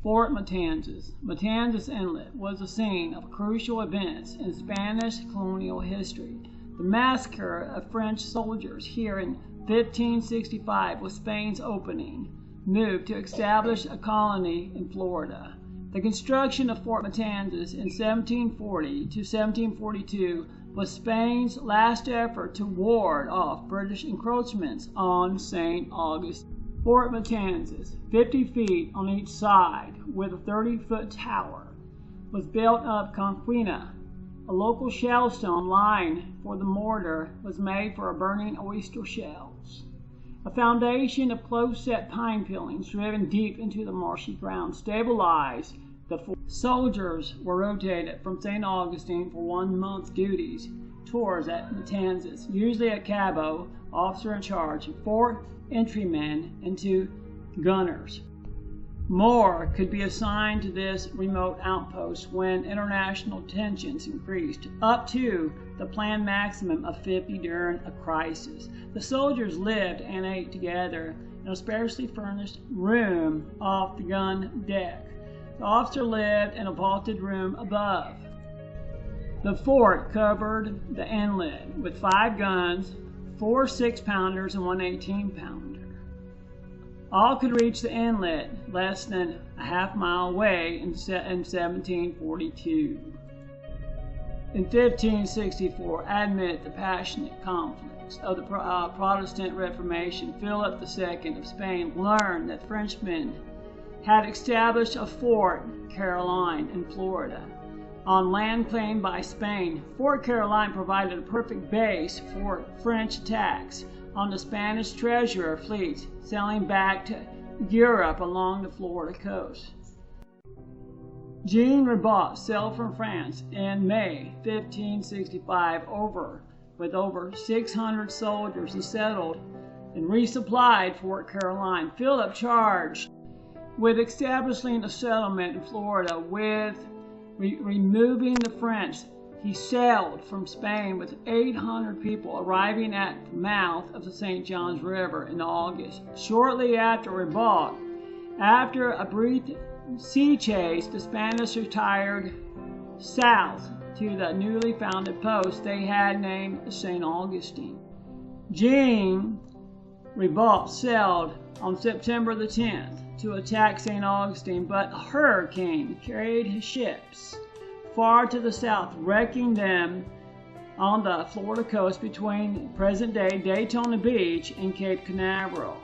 Fort Matanzas. Matanzas Inlet was the scene of crucial events in Spanish colonial history. The massacre of French soldiers here in 1565 was Spain's opening move to establish a colony in Florida. The construction of Fort Matanzas in 1740 to 1742 was Spain's last effort to ward off British encroachments on St. Augustine. Fort Matanzas, 50 feet on each side with a 30-foot tower, was built of conquina. A local shellstone line for the mortar was made for burning oyster shells. A foundation of close-set pine peelings driven deep into the marshy ground stabilized the fort. Soldiers were rotated from St. Augustine for 1 month duties, tours at Matanzas, usually a cabo, officer in charge, 4 entrymen, and 2 gunners. More could be assigned to this remote outpost when international tensions increased, up to the planned maximum of 50 during a crisis. The soldiers lived and ate together in a sparsely furnished room off the gun deck. The officer lived in a vaulted room above. The fort covered the inlet with 5 guns, 4 6-pounders and 1 18-pounder. All could reach the inlet less than a half-mile away in 1742. In 1564, amid the passionate conflicts of the Protestant Reformation, Philip II of Spain learned that Frenchmen had established a Fort Caroline in Florida on land claimed by Spain. Fort Caroline provided a perfect base for French attacks on the Spanish treasure fleets sailing back to Europe along the Florida coast. Jean Ribaut sailed from France in May 1565 with over 600 soldiers and settled and resupplied Fort Caroline. Philip charged with establishing a settlement in Florida with removing the French. He sailed from Spain with 800 people, arriving at the mouth of the St. Johns River in August. Shortly after Ribaut, after a brief sea chase, the Spanish retired south to the newly founded post they had named St. Augustine. Jean Ribaut sailed on September the 10th to attack St. Augustine, but a hurricane carried his ships far to the south, wrecking them on the Florida coast between present-day Daytona Beach and Cape Canaveral.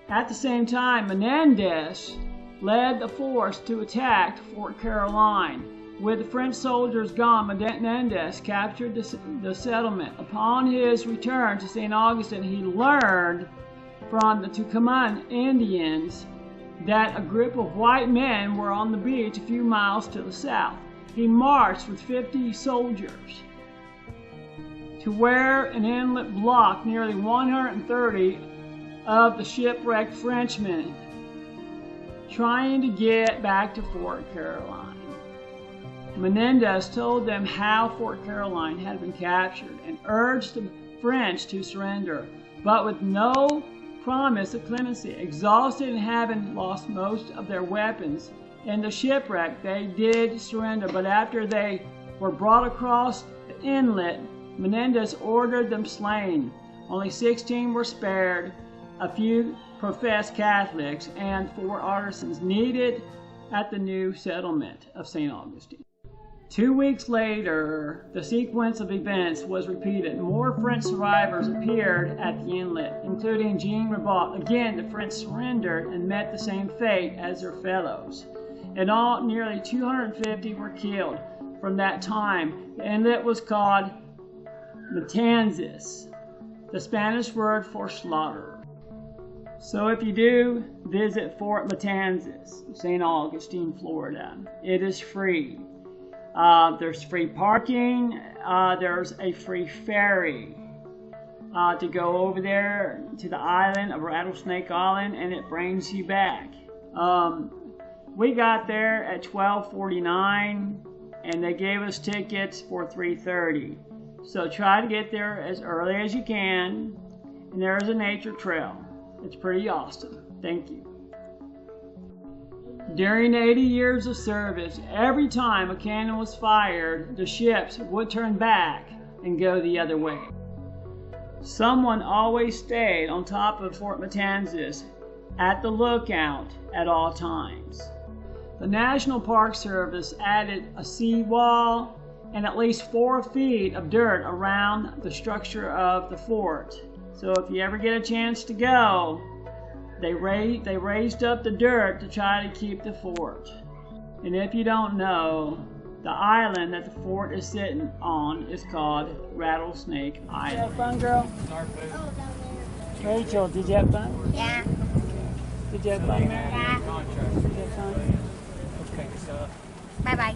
At the same time, Menendez led the force to attack Fort Caroline. With the French soldiers gone, Menendez captured the settlement. Upon his return to St. Augustine, he learned from the Tucumán Indians that a group of white men were on the beach a few miles to the south. He marched with 50 soldiers to where an inlet blocked nearly 130 of the shipwrecked Frenchmen trying to get back to Fort Caroline. Menendez told them how Fort Caroline had been captured and urged the French to surrender, but with no promise of clemency. Exhausted and having lost most of their weapons in the shipwreck, they did surrender, but after they were brought across the inlet, Menendez ordered them slain. Only 16 were spared, a few professed Catholics, and 4 artisans needed at the new settlement of St. Augustine. 2 weeks later, the sequence of events was repeated. More French survivors appeared at the inlet, including Jean Ribaut. Again, the French surrendered and met the same fate as their fellows. In all, nearly 250 were killed. From that time, the inlet was called Matanzas, the Spanish word for slaughter. So if you do visit Fort Matanzas, St. Augustine, Florida, it is free. There's free parking. There's a free ferry to go over there to the island of Rattlesnake Island, and it brings you back. We got there at 12:49, and they gave us tickets for 3:30. So try to get there as early as you can, and there's a nature trail. It's pretty awesome. Thank you. During 80 years of service, every time a cannon was fired, the ships would turn back and go the other way. Someone always stayed on top of Fort Matanzas at the lookout at all times. The National Park Service added a seawall and at least 4 feet of dirt around the structure of the fort. So if you ever get a chance to go, they raised up the dirt to try to keep the fort. And if you don't know, the island that the fort is sitting on is called Rattlesnake Island. Did you have fun, girl? Rachel, did you have fun? Yeah. Did you have fun, Mary? Yeah. Did you have fun? Bye-bye.